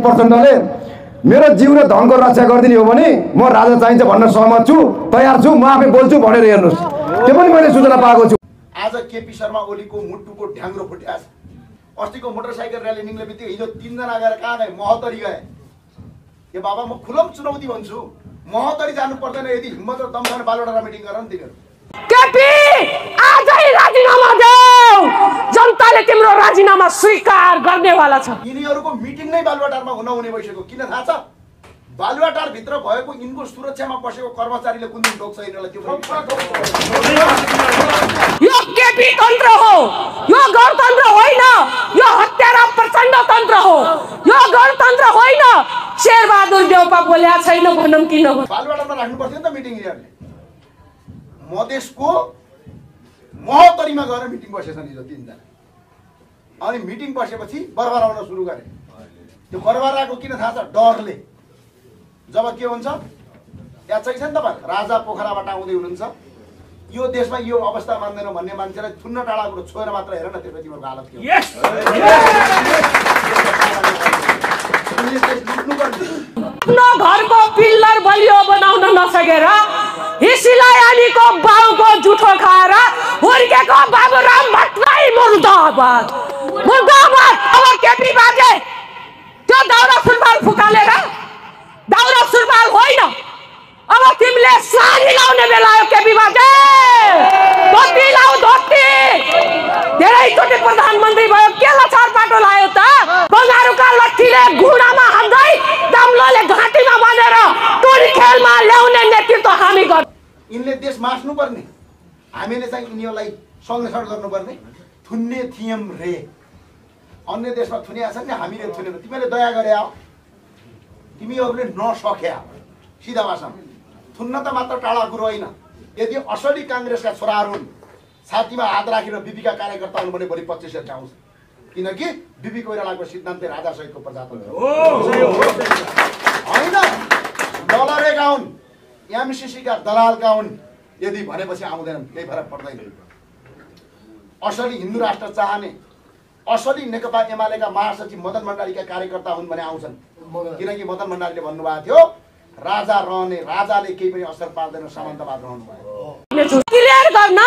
प्रचण्डले मेरो जीव र धनको रक्षा गरिदिने हो भने म राजा चाहिन्छ भन्न सहमत छु, तयार छु, म आफै बोल्छु भनेर हेर्नुस्। त्यो पनि मैले सूचना पाएको छु। आज केपी शर्मा ओलीको मुटुको ढ्याङ्ग्रो फुट्याछ। अस्तिको मोटरसाइकल र्याली निक्ले बित्तिकै हिजो 3 जना गएर कहाँ गए? महोत्तरी गए। यो बाबा म खुलम चुनौती भन्छु, महोत्तरी जानु पर्दैन। यदि हिम्मत र दम छैन बालुवाटारमा मिटिङ गर न तिमीहरू। केपी आजै राजीनामा देऊ, जनताले तिम्रो राजीनामा स्वीकार गर्नेवाला छ। यिनीहरूको मिटिङ नै बालुवाटारमा हुने भइसक्यो। किन थाहा छ? बालुवाटार भित्र भएको यिनको सुरक्षामा बसेको कर्मचारीले कुन दिन टोक्छ यिनीहरूलाई त्यो यो केपी तन्त्र हो, यो गणतन्त्र होइन। यो हत्यारा प्रचण्ड तन्त्र हो, यो गणतन्त्र होइन। शेरबहादुर देउपा बोल्या छैन भनौँ किन हो? बालुवाटारमा राख्नु पर्थ्यो नि त मिटिङ यिनीहरूले। मधेसको महोत्तरीमा गएर मिटिङ बसेछन् हिजो 3 जना। अनि मिटिङ बसेपछि बरबार आउन सुरु गरे। त्यो बरबार आएको किन थाहा छ? डरले। जब के हुन्छ याद छ कि छैन तपाईँ? राजा पोखराबाट आउँदै हुनुहुन्छ, यो देशमा यो अवस्था मान्दैन भन्ने मान्छेलाई थुन्न टाढाबाट छोएर मात्र हेर न त्यसपछि तिम्रो हालत के हो। घरको पिल्लर बलियो बनाउन नसकेर हिसिलायानीको बाउको जुठो खाएर हुर्केको बाबुराम भट्टराई मुर्दाबाद, मुर्दाबाद। अब केपी बाजे त्यो दाउरा सुरुवाल फुकालेर दाउरा सुरुवाल होइन, अब तिमीले साडी लाउने बेला आयो केपी बाजे। धोती लाऊ, धोती। धेरैचोटि प्रधानमन्त्री भयो, के लछार पाटो लायो त? बङ्गारुका लट्ठीले घुँडामा हान्दै दाम्लोले घाँटीमा बाँधेर टोली खेलमा ल्याउने नेतृत्व हामी गर्छौँ। यिनले देश मास्नु पर्ने, हामीले चाहिँ यिनीहरूलाई संरक्षण गर्नुपर्ने। थुन्ने थियौँ रे, अन्य देशमा थुनिया छन् नि, हामीले थुनेन। तिमीले दया गरे हो, तिमीहरूले नसक्या। सिधा भाषामा थुन्न त मात्र टाढा कुरो होइन। यदि असली काङ्ग्रेसका छोराहरू हुन्, छातीमा हात राखेर बिपीका कार्यकर्ता हुन् भने भोलि 25 आउँछ। किनकि बिपी कोइरालाको सिद्धान्त राजा सहितको प्रजातन्त्र होइन। डलरेका हुन्, एमसीसीका दलालका हुन्, यदि भनेपछि आउँदैनन्, केही फरक पर्दैन। असली हिन्दू राष्ट्र चाहने, असली नेकपा एमालेका महासचिव मदन भण्डारीका कार्यकर्ता हुन् भने आउँछन्। किनकि मदन भण्डारीले भन्नुभएको थियो राजा रहने, राजाले केही पनि असर पार्दैन, सामन्तवाद रहनु भयो। क्लियर गर्न,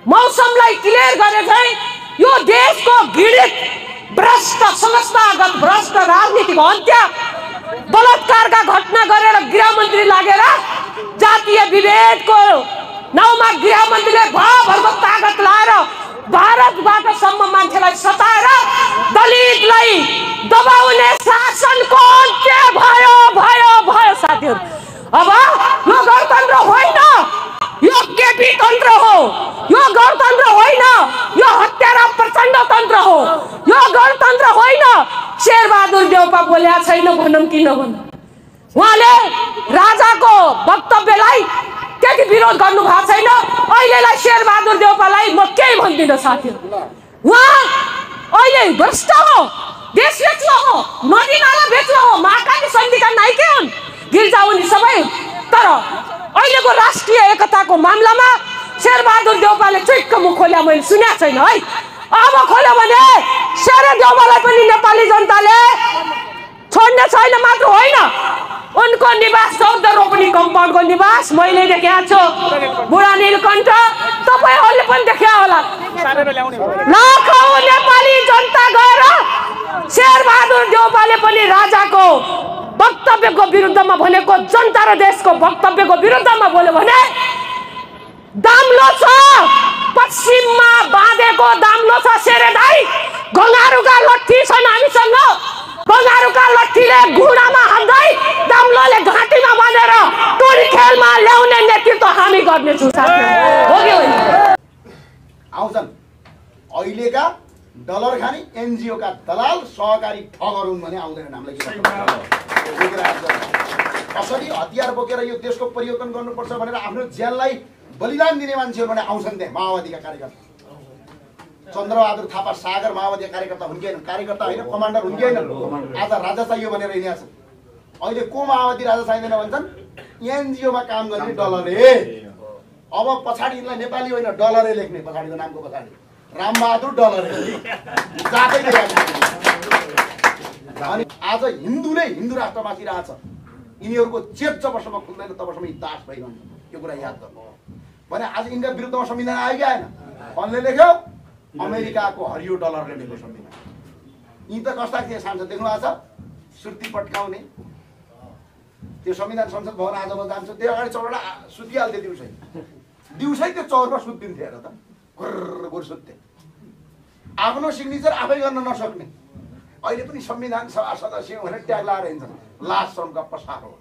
मौसमलाई क्लियर गरे चाहिँ यो देशको घृणित भ्रष्ट संस्थागत भ्रष्ट राजनीतिको अन्त्य, बलात्कारका घटना गरेर गृहमन्त्री लागेर जातीय विभेदको नाउँमा गृहमन्त्रीले भरभरको तागत लाएर भारतबाट सम्म मान्छेलाई सताएर दलितलाई दबाउने शासनको अन्त्य भयो भयो भयो साथीहरू। अब यो गणतन्त्र होइन, यो केपी तन्त्र हो। यो गणतन्त्र होइन, यो हत्यारा प्रचण्ड तन्त्र हो। यो गणतन्त्र होइन। शेरबहादुर देउपा बोल्या छैन भनौँ किन भनौँ? उहाँले राजाको वक्तव्यलाई त्यति विरोध गर्नु भएको छैन। अहिलेलाई शेरबहादुर देउपालाई म केही भन्दिनँ साथीहरू। उहाँ अहिले भ्रष्ट हो, देश बेच्नु हो, नदी नाला बेच्नु हो, महाकाली सन्धिका नायिका हुन्, गिर्जा उनी सबै। तर अहिलेको राष्ट्रिय एकताको मामलामा शेरबहादुर देउपाले चुइक्क मुख खोल्या मैले सुनेको छैन है। अब खोल्यो भने शेर देउपालाई पनि नेपाली जनताले छोड्ने छैन मात्र होइन, उनको निवास 14 रोपनी कम्पाउन्डको निवास मैले देखेको छु। बुढा नीलकण्ठ तपाईँहरूले पनि देखे होला। लाखौँ नेपाली जनता गएर शेरबहादुर देउपाले पनि राजाको वक्तव्यको विरुद्धमा भनेको, जनता र देशको वक्तव्यको विरुद्धमा बोल्यो भने दाम्लो छ, पश्चिममा बाँधेको दाम्लो छ। शेरे दाइ गङ्गारुका लट्ठी छन् हामीसँग, बङ्गारुका लट्ठीले घुँडामा हान्दै दाम्लोले घाँटीमा बाँधेर टोली खेलमा ल्याउने नेतृत्व हामी गर्नेछौँ साथीहरू। हो कि होइन? आउँछन् अहिलेका डलर खाने एनजिओका दलाल सहकारी ठगहरू हुन् भने आउँदैनन्। हामीलाई असली हतियार बोकेर यो देशको परिवर्तन गर्नुपर्छ भनेर आफ्नो ज्यानलाई बलिदान दिने मान्छेहरू भने आउँछन् त्यहाँ माओवादीका कार्यकर्ता। चन्द्रबहादुर थापा सागर माओवादी कार्यकर्ता हुन् कि होइन? कार्यकर्ता होइन, कमान्डर हुन् कि होइन? आज राजा चाहियो भनेर हिँडेका छन्। अहिले को माओवादी राजा चाहिँदैन भन्छन्? एनजिओमा काम गर्ने डलरे। अब पछाडि यिनलाई नेपाली होइन डलरे लेख्ने, पछाडिको नामको पछाडि रामबहादुर डलरे। अनि आज हिन्दूले हिन्दू राष्ट्र बाँचिरहेछ यिनीहरूको चेत जबसम्म खुल्दैन तबसम्म यी दास भइरहन्छ यो कुरा याद गर्नु भने आज यिनका विरुद्धमा संविधान आयो कि आएन कसले लेख्यो अमेरिकाको हरियो डलरले लेखेको संविधान यी त कस्ता थिए सांसद देख्नु भएको छ सुर्ती पट्काउने त्यो संविधान संसद भवन आज म जान्छु त्यो अगाडि चौरवटा सुतिहाल्थे दिउँसै त्यो चौरमा सुत्दिन्थे हेर त गुर सुत्थे आफ्नो सिग्नेचर आफै गर्न नसक्ने अहिले पनि संविधान सभा सदस्य भनेर ट्याग लाएर हिँड्छन् लास श्रमका पसार हो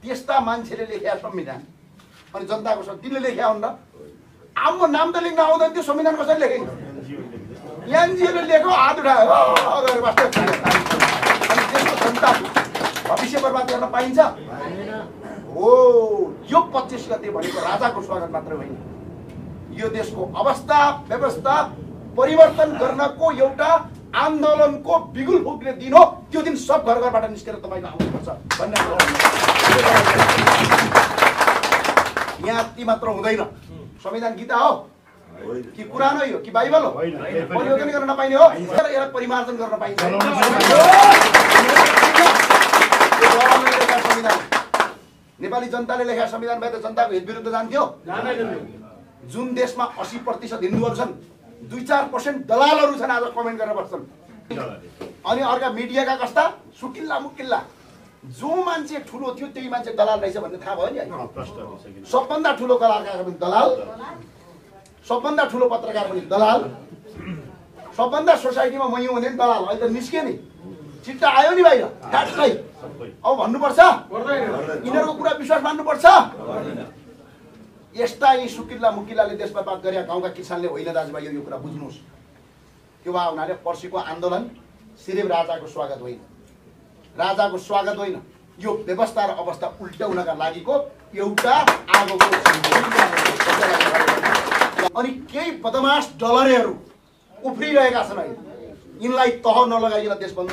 त्यस्ता मान्छेले लेखेका संविधान अनि जनताको तिनले लेखेका हुन् र आम्मो नाम त लेख्न आउँदैन त्यो संविधान कसरी लेखे एनजिओले लेख्यो हात उठायो अनि देशको जनता भविष्य बर्बाद गर्न पाइन्छ हो यो 25 गते भनेको राजाको स्वागत मात्र होइन यो देशको अवस्था व्यवस्था परिवर्तन गर्नको एउटा आन्दोलनको बिगुल फुक्ने दिन हो त्यो दिन सब घर घरबाट निस्केर तपाईको आउनुपर्छ भन्ने यहाँ ती मात्र हुँदैन संविधान गीता हो कि कुरान हो कि बाइबल हो परिवर्तन गर्न नपाइने हो यसलाई परिमार्जन गर्न पाइन्छ संविधान नेपाली जनताले लेखेका संविधान भए त जनताको हित विरुद्ध जान्थ्यो जुन देशमा 80% हिन्दूहरू छन् 2-4% दलालहरू छन् आज कमेन्ट गरेर बस्छन् अनि अर्का मिडियाका कस्ता सुकिल्ला मुकिल्ला जो मान्छे ठुलो थियो त्यही मान्छे दलाल रहेछ भन्ने थाहा भयो नि सबभन्दा ठुलो कलाकार पनि दलाल सबभन्दा ठुलो पत्रकार पनि दलाल सबभन्दा सोसाइटीमा म हुँ भने दलाल अहिले त निस्के नि चिट्टा आयो नि बाहिर ठ्याक्कै अब भन्नुपर्छ यिनीहरूको कुरा विश्वास मान्नुपर्छ यस्ता यी सुकिल्ला मुकिल्लाले देश बर्बाद गरे गाउँका किसानले होइन दाजुभाइ यो कुरा बुझ्नुहोस् त्यो भए हुनाले पर्सिको आन्दोलन सिर्फ राजाको स्वागत होइन राजाको स्वागत होइन यो व्यवस्था र अवस्था उल्टाउनका लागिको एउटा आगोको अनि केही बदमास डलरेहरू उफ्रिरहेका छन् यिनलाई तह नलगाइकन देश बन्द